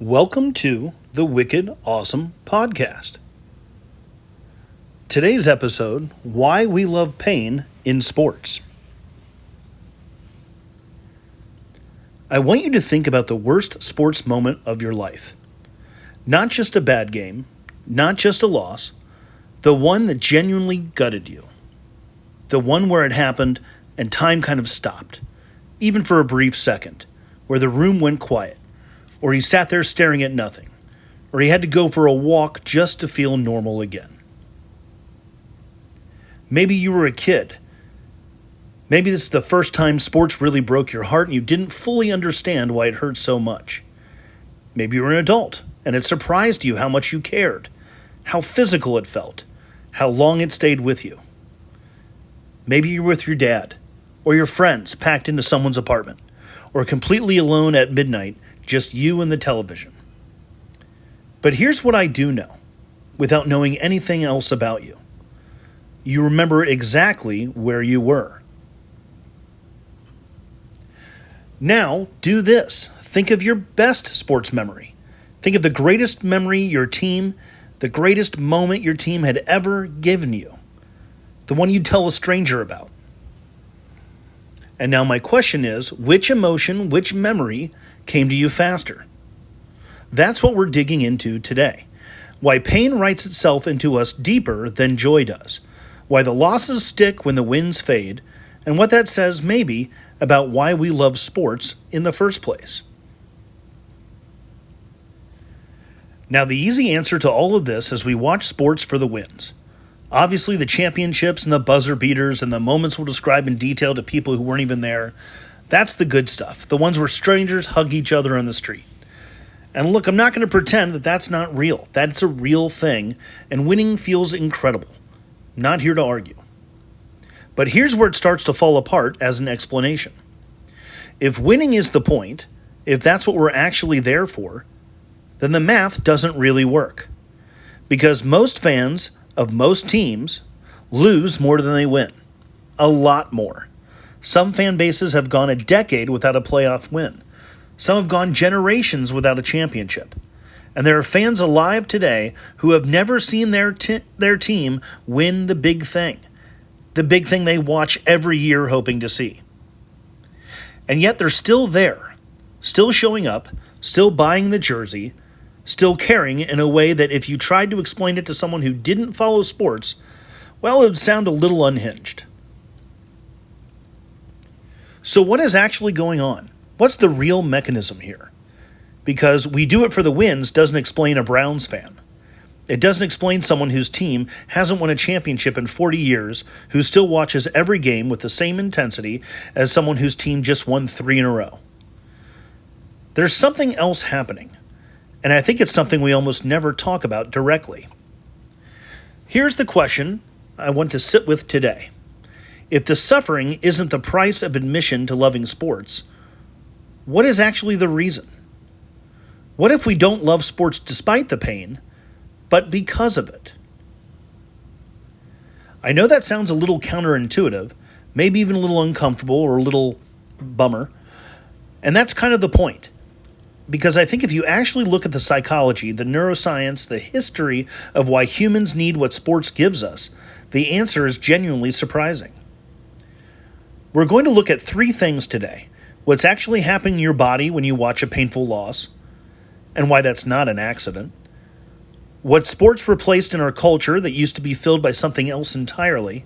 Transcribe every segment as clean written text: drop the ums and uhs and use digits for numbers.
Welcome to the Wicked Awesome Podcast. Today's episode, Why We Love Pain in Sports. I want you to think about the worst sports moment of your life. Not just a bad game, not just a loss, the one that genuinely gutted you. The one where it happened and time kind of stopped, even for a brief second, where the room went quiet. Or he sat there staring at nothing, or he had to go for a walk just to feel normal again. Maybe you were a kid. Maybe this is the first time sports really broke your heart and you didn't fully understand why it hurt so much. Maybe you were an adult and it surprised you how much you cared, how physical it felt, how long it stayed with you. Maybe you were with your dad or your friends packed into someone's apartment, or completely alone at midnight, just you and the television. But here's what I do know, without knowing anything else about you. You remember exactly where you were. Now, do this. Think of your best sports memory. Think of the greatest memory your team, the greatest moment your team had ever given you. The one you'd tell a stranger about. And now my question is, which emotion, which memory came to you faster? That's what we're digging into today. Why pain writes itself into us deeper than joy does. Why the losses stick when the wins fade. And what that says maybe about why we love sports in the first place. Now the easy answer to all of this is we watch sports for the wins. Obviously the championships and the buzzer beaters and the moments we'll describe in detail to people who weren't even there. That's the good stuff, the ones where strangers hug each other on the street. And look, I'm not going to pretend that that's not real. That's a real thing, and winning feels incredible. I'm not here to argue. But here's where it starts to fall apart as an explanation. If winning is the point, if that's what we're actually there for, then the math doesn't really work. Because most fans of most teams lose more than they win. A lot more. Some fan bases have gone a decade without a playoff win. Some have gone generations without a championship. And there are fans alive today who have never seen their team win the big thing they watch every year hoping to see. And yet they're still there, still showing up, still buying the jersey, still caring in a way that if you tried to explain it to someone who didn't follow sports, well, it would sound a little unhinged. So what is actually going on? What's the real mechanism here? Because we do it for the wins doesn't explain a Browns fan. It doesn't explain someone whose team hasn't won a championship in 40 years, who still watches every game with the same intensity as someone whose team just won 3 in a row. There's something else happening, and I think it's something we almost never talk about directly. Here's the question I want to sit with today. If the suffering isn't the price of admission to loving sports, what is actually the reason? What if we don't love sports despite the pain, but because of it? I know that sounds a little counterintuitive, maybe even a little uncomfortable or a little bummer, and that's kind of the point. Because I think if you actually look at the psychology, the neuroscience, the history of why humans need what sports gives us, the answer is genuinely surprising. We're going to look at 3 things today. What's actually happening in your body when you watch a painful loss, and why that's not an accident. What sports replaced in our culture that used to be filled by something else entirely.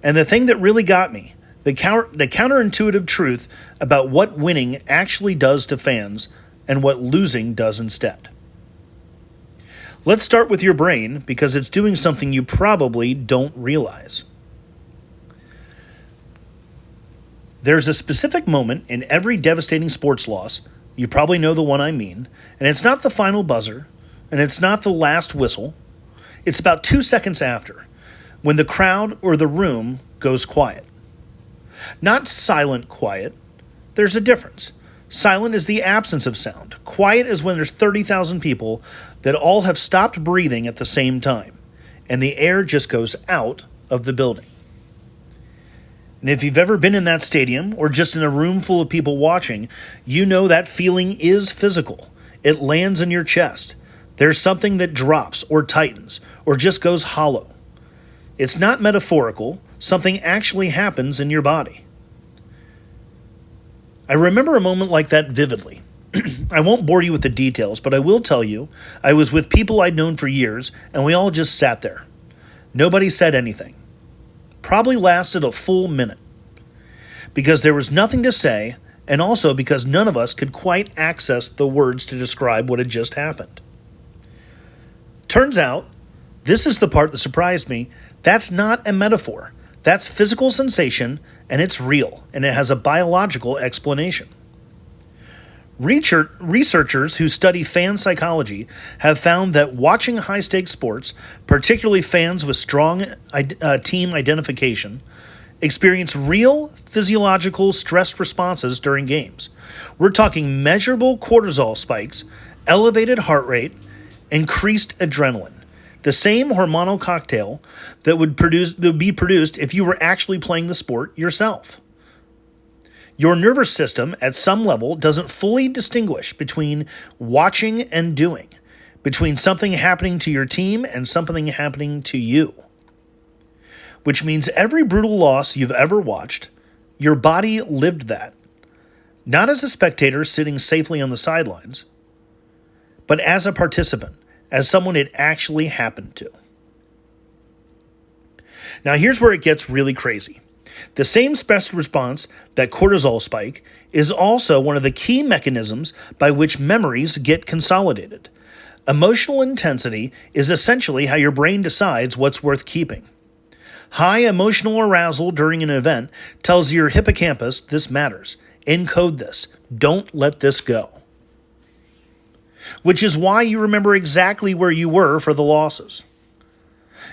And the thing that really got me, the counterintuitive truth about what winning actually does to fans and what losing does instead. Let's start with your brain because it's doing something you probably don't realize. There's a specific moment in every devastating sports loss, you probably know the one I mean, and it's not the final buzzer, and it's not the last whistle. It's about 2 seconds after, when the crowd or the room goes quiet. Not silent quiet. There's a difference. Silent is the absence of sound. Quiet is when there's 30,000 people that all have stopped breathing at the same time, and the air just goes out of the building. And if you've ever been in that stadium or just in a room full of people watching, you know that feeling is physical. It lands in your chest. There's something that drops or tightens or just goes hollow. It's not metaphorical. Something actually happens in your body. I remember a moment like that vividly. I won't bore you with the details, but I will tell you I was with people I'd known for years, and we all just sat there. Nobody said anything. Probably lasted a full minute. Because there was nothing to say, and also because none of us could quite access the words to describe what had just happened. Turns out, this is the part that surprised me, that's not a metaphor. That's physical sensation, and it's real, and it has a biological explanation. Researchers who study fan psychology have found that watching high-stakes sports, particularly fans with strong team identification, experience real physiological stress responses during games. We're talking measurable cortisol spikes, elevated heart rate, increased adrenaline. The same hormonal cocktail that would be produced if you were actually playing the sport yourself. Your nervous system, at some level, doesn't fully distinguish between watching and doing, between something happening to your team and something happening to you. Which means every brutal loss you've ever watched, your body lived that. Not as a spectator sitting safely on the sidelines, but as a participant, as someone it actually happened to. Now here's where it gets really crazy. The same stress response, that cortisol spike, is also one of the key mechanisms by which memories get consolidated. Emotional intensity is essentially how your brain decides what's worth keeping. High emotional arousal during an event tells your hippocampus this matters. Encode this. Don't let this go. Which is why you remember exactly where you were for the losses.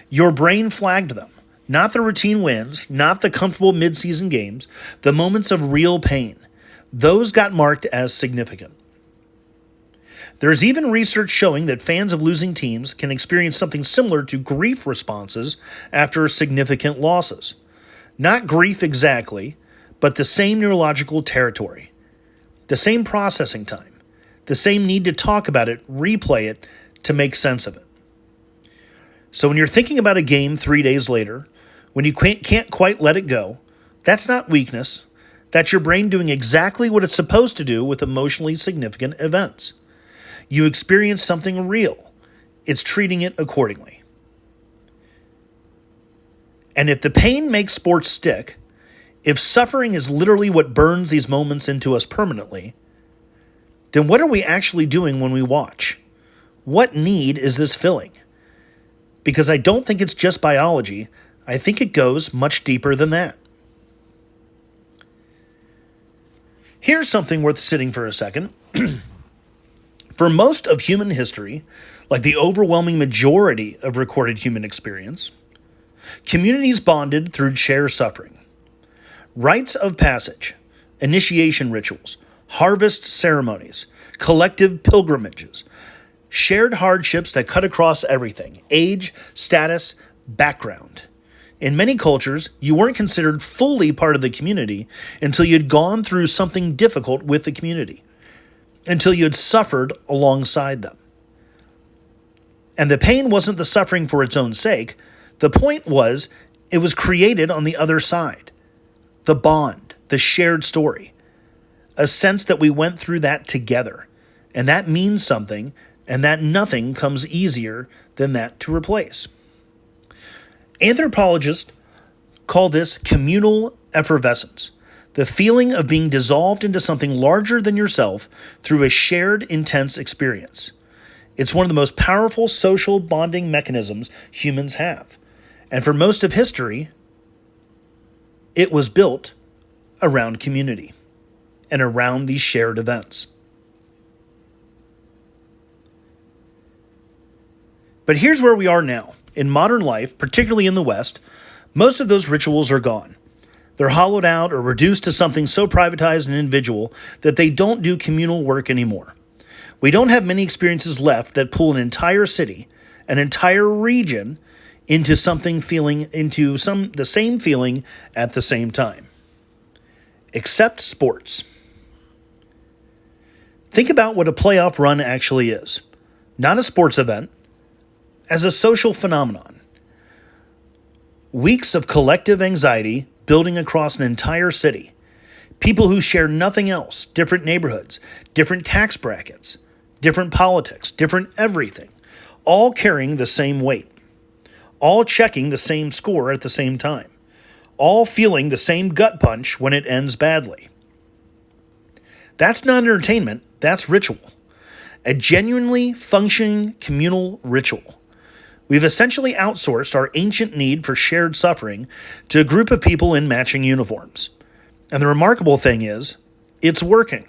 Your brain flagged them. Not the routine wins, not the comfortable mid-season games, the moments of real pain. Those got marked as significant. There's even research showing that fans of losing teams can experience something similar to grief responses after significant losses. Not grief exactly, but the same neurological territory. The same processing time. The same need to talk about it, replay it, to make sense of it. So when you're thinking about a game 3 days later, when you can't quite let it go, that's not weakness. That's your brain doing exactly what it's supposed to do with emotionally significant events. You experience something real. It's treating it accordingly. And if the pain makes sports stick, if suffering is literally what burns these moments into us permanently, then what are we actually doing when we watch? What need is this filling? Because I don't think it's just biology. I think it goes much deeper than that. Here's something worth sitting for a second. For most of human history, like the overwhelming majority of recorded human experience, communities bonded through shared suffering. Rites of passage, initiation rituals, harvest ceremonies, collective pilgrimages, shared hardships that cut across everything: age, status, background. In many cultures, you weren't considered fully part of the community until you'd gone through something difficult with the community, until you had suffered alongside them. And the pain wasn't the suffering for its own sake. The point was, it was created on the other side. The bond, the shared story. A sense that we went through that together. And that means something, and that nothing comes easier than that to replace. Anthropologists call this communal effervescence, the feeling of being dissolved into something larger than yourself through a shared, intense experience. It's one of the most powerful social bonding mechanisms humans have. And for most of history, it was built around community and around these shared events. But here's where we are now. In modern life, particularly in the West, most of those rituals are gone. They're hollowed out or reduced to something so privatized and individual that they don't do communal work anymore. We don't have many experiences left that pull an entire city, an entire region, into the same feeling at the same time. Except sports. Think about what a playoff run actually is. Not a sports event, as a social phenomenon. Weeks of collective anxiety building across an entire city. People who share nothing else, different neighborhoods, different tax brackets, different politics, different everything, all carrying the same weight, all checking the same score at the same time, all feeling the same gut punch when it ends badly. That's not entertainment, that's ritual. A genuinely functioning communal ritual. We've essentially outsourced our ancient need for shared suffering to a group of people in matching uniforms. And the remarkable thing is, it's working.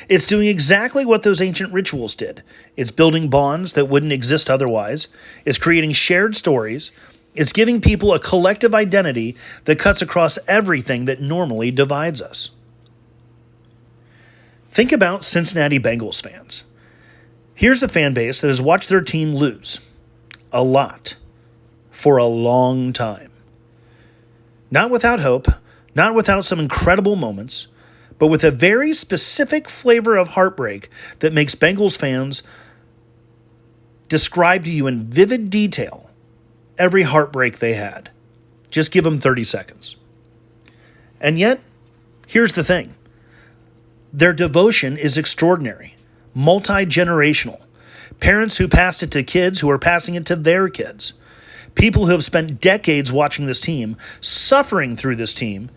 It's doing exactly what those ancient rituals did. It's building bonds that wouldn't exist otherwise. It's creating shared stories. It's giving people a collective identity that cuts across everything that normally divides us. Think about Cincinnati Bengals fans. Here's a fan base that has watched their team lose. A lot. For a long time. Not without hope, not without some incredible moments, but with a very specific flavor of heartbreak that makes Bengals fans describe to you in vivid detail every heartbreak they had. Just give them 30 seconds. And yet, here's the thing. Their devotion is extraordinary, multi-generational. Parents who passed it to kids who are passing it to their kids. People who have spent decades watching this team, suffering through this team,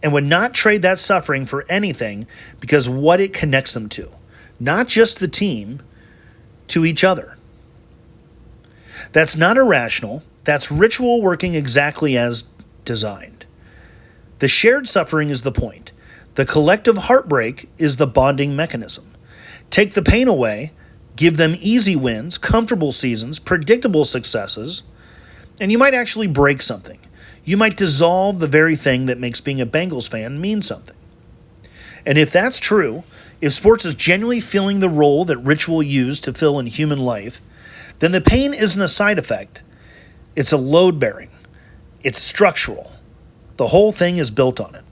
and would not trade that suffering for anything because what it connects them to. Not just the team, to each other. That's not irrational. That's ritual working exactly as designed. The shared suffering is the point. The collective heartbreak is the bonding mechanism. Take the pain away, give them easy wins, comfortable seasons, predictable successes, and you might actually break something. You might dissolve the very thing that makes being a Bengals fan mean something. And if that's true, if sports is genuinely filling the role that ritual used to fill in human life, then the pain isn't a side effect. It's a load bearing. It's structural. The whole thing is built on it.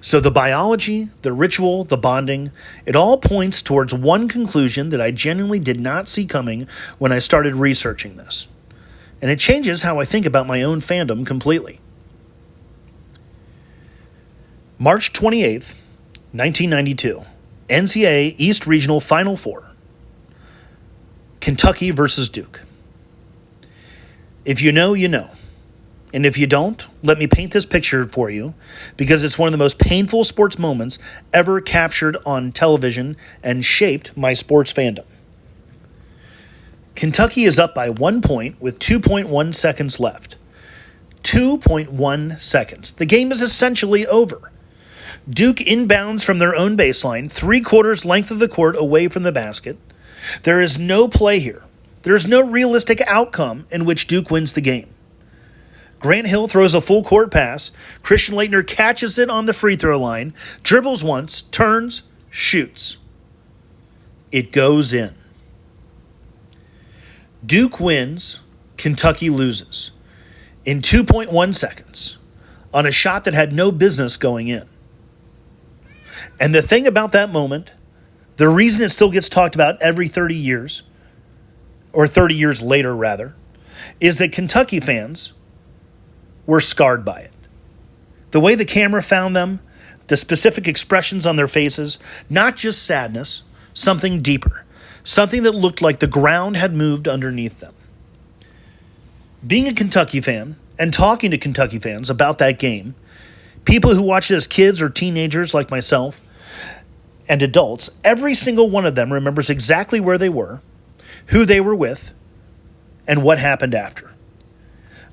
So the biology, the ritual, the bonding, it all points towards one conclusion that I genuinely did not see coming when I started researching this. And it changes how I think about my own fandom completely. March 28th, 1992, NCAA East Regional Final Four. Kentucky versus Duke. If you know, you know. And if you don't, let me paint this picture for you, because it's one of the most painful sports moments ever captured on television and shaped my sports fandom. Kentucky is up by 1 point with 2.1 seconds left. 2.1 seconds. The game is essentially over. Duke inbounds from their own baseline, 3/4 length of the court away from the basket. There is no play here. There is no realistic outcome in which Duke wins the game. Grant Hill throws a full court pass. Christian Laettner catches it on the free throw line, dribbles once, turns, shoots. It goes in. Duke wins, Kentucky loses in 2.1 seconds on a shot that had no business going in. And the thing about that moment, the reason it still gets talked about every 30 years, or 30 years later rather, is that Kentucky fans were scarred by it. The way the camera found them, the specific expressions on their faces, not just sadness, something deeper, something that looked like the ground had moved underneath them. Being a Kentucky fan and talking to Kentucky fans about that game, people who watched it as kids or teenagers like myself, and adults, every single one of them remembers exactly where they were, who they were with, and what happened after.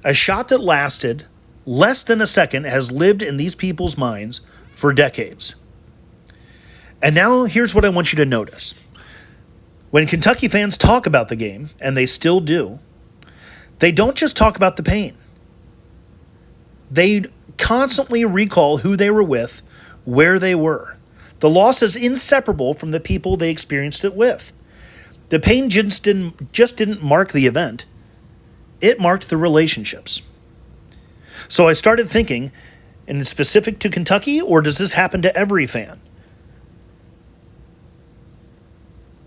A shot that lasted less than a second has lived in these people's minds for decades. And now here's what I want you to notice. When Kentucky fans talk about the game, and they still do, they don't just talk about the pain. They constantly recall who they were with, where they were. The loss is inseparable from the people they experienced it with. The pain just didn't mark the event. It marked the relationships. So I started thinking, and it's specific to Kentucky, or does this happen to every fan?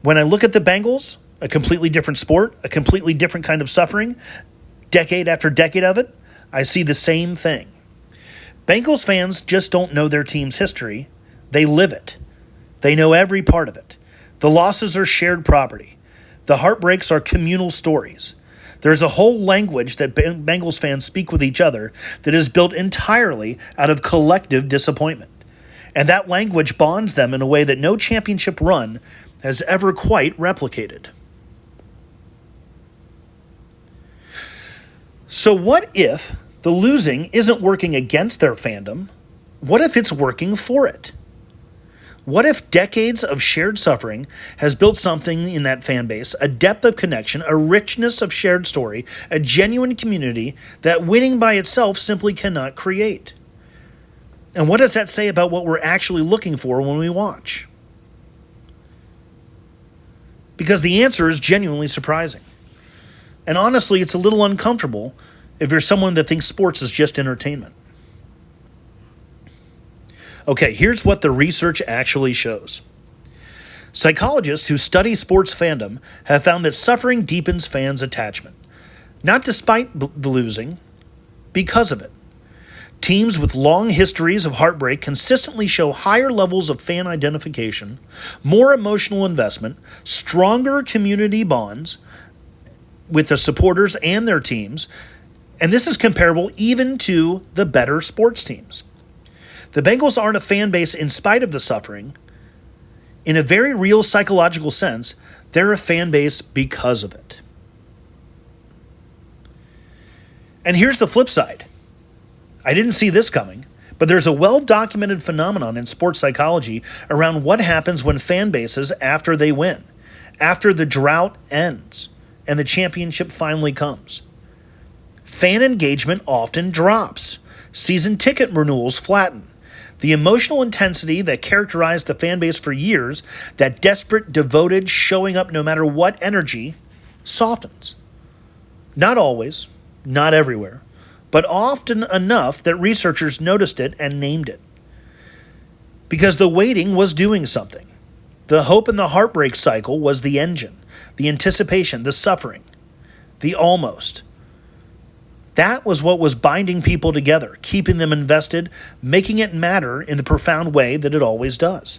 When I look at the Bengals, a completely different sport, a completely different kind of suffering, decade after decade of it, I see the same thing. Bengals fans just don't know their team's history. They live it. They know every part of it. The losses are shared property. The heartbreaks are communal stories. There's a whole language that Bengals fans speak with each other that is built entirely out of collective disappointment. And that language bonds them in a way that no championship run has ever quite replicated. So what if the losing isn't working against their fandom? What if it's working for it? What if decades of shared suffering has built something in that fan base, a depth of connection, a richness of shared story, a genuine community that winning by itself simply cannot create? And what does that say about what we're actually looking for when we watch? Because the answer is genuinely surprising. And honestly, it's a little uncomfortable if you're someone that thinks sports is just entertainment. Okay, here's what the research actually shows. Psychologists who study sports fandom have found that suffering deepens fans' attachment, not despite the losing, because of it. Teams with long histories of heartbreak consistently show higher levels of fan identification, more emotional investment, stronger community bonds with the supporters and their teams, and this is comparable even to the better sports teams. The Bengals aren't a fan base in spite of the suffering. In a very real psychological sense, they're a fan base because of it. And here's the flip side. I didn't see this coming, but there's a well-documented phenomenon in sports psychology around what happens when fan bases, after they win, after the drought ends, and the championship finally comes. Fan engagement often drops. Season ticket renewals flatten. The emotional intensity that characterized the fan base for years, that desperate, devoted, showing up no matter what energy, softens. Not always, not everywhere, but often enough that researchers noticed it and named it. Because the waiting was doing something. The hope and the heartbreak cycle was the engine, the anticipation, the suffering, the almost. That was what was binding people together, keeping them invested, making it matter in the profound way that it always does.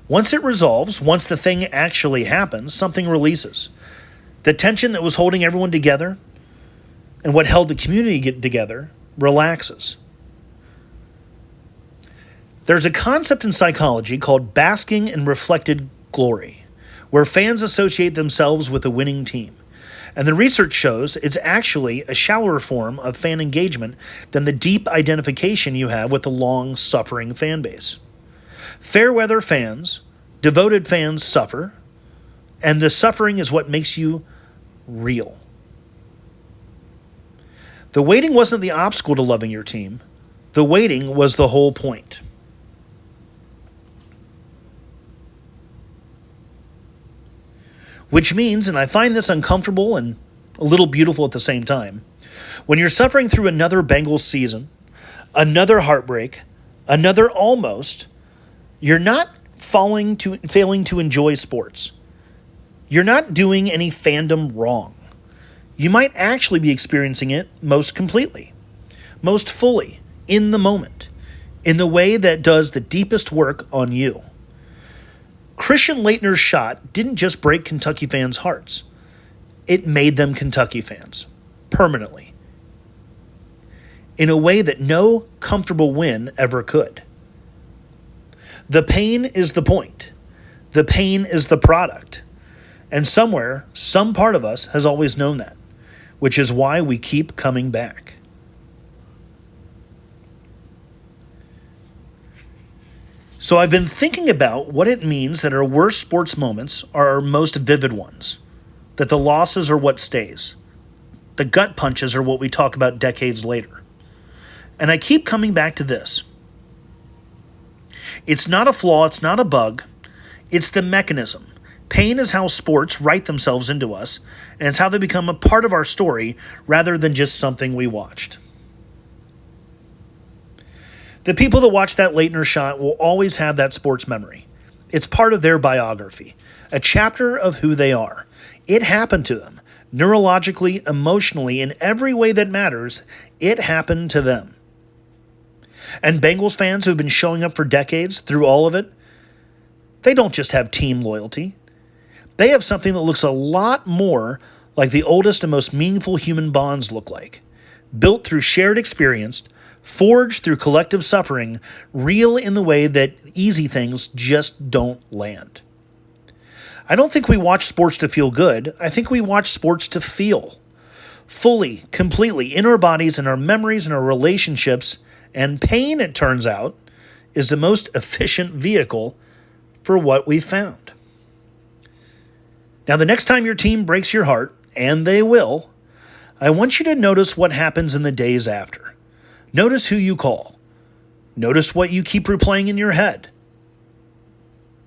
Once it resolves, once the thing actually happens, something releases. The tension that was holding everyone together and what held the community together relaxes. There's a concept in psychology called basking in reflected glory, where fans associate themselves with a winning team. And the research shows it's actually a shallower form of fan engagement than the deep identification you have with the long-suffering fan base. Fair-weather fans, devoted fans suffer, and the suffering is what makes you real. The waiting wasn't the obstacle to loving your team. The waiting was the whole point. Which means, and I find this uncomfortable and a little beautiful at the same time, when you're suffering through another Bengals season, another heartbreak, another almost, you're not failing to enjoy sports. You're not doing any fandom wrong. You might actually be experiencing it most completely, most fully, in the moment, in the way that does the deepest work on you. Christian Laettner's shot didn't just break Kentucky fans' hearts. It made them Kentucky fans, permanently, in a way that no comfortable win ever could. The pain is the point. The pain is the product. And somewhere, some part of us has always known that, which is why we keep coming back. So I've been thinking about what it means that our worst sports moments are our most vivid ones, that the losses are what stays. The gut punches are what we talk about decades later. And I keep coming back to this. It's not a flaw, it's not a bug, it's the mechanism. Pain is how sports write themselves into us, and it's how they become a part of our story rather than just something we watched. The people that watch that Laettner shot will always have that sports memory. It's part of their biography, a chapter of who they are. It happened to them. Neurologically, emotionally, in every way that matters, it happened to them. And Bengals fans who've been showing up for decades through all of it, they don't just have team loyalty. They have something that looks a lot more like the oldest and most meaningful human bonds look like. Built through shared experience, forged through collective suffering, real in the way that easy things just don't land. I don't think we watch sports to feel good. I think we watch sports to feel. Fully, completely, in our bodies, in our memories, in our relationships. And pain, it turns out, is the most efficient vehicle for what we found. Now, the next time your team breaks your heart, and they will, I want you to notice what happens in the days after. Notice who you call. Notice what you keep replaying in your head.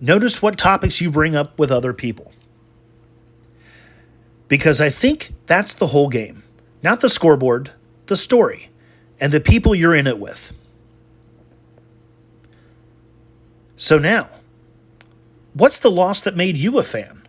Notice what topics you bring up with other people. Because I think that's the whole game. Not the scoreboard, the story, and the people you're in it with. So now, what's the loss that made you a fan?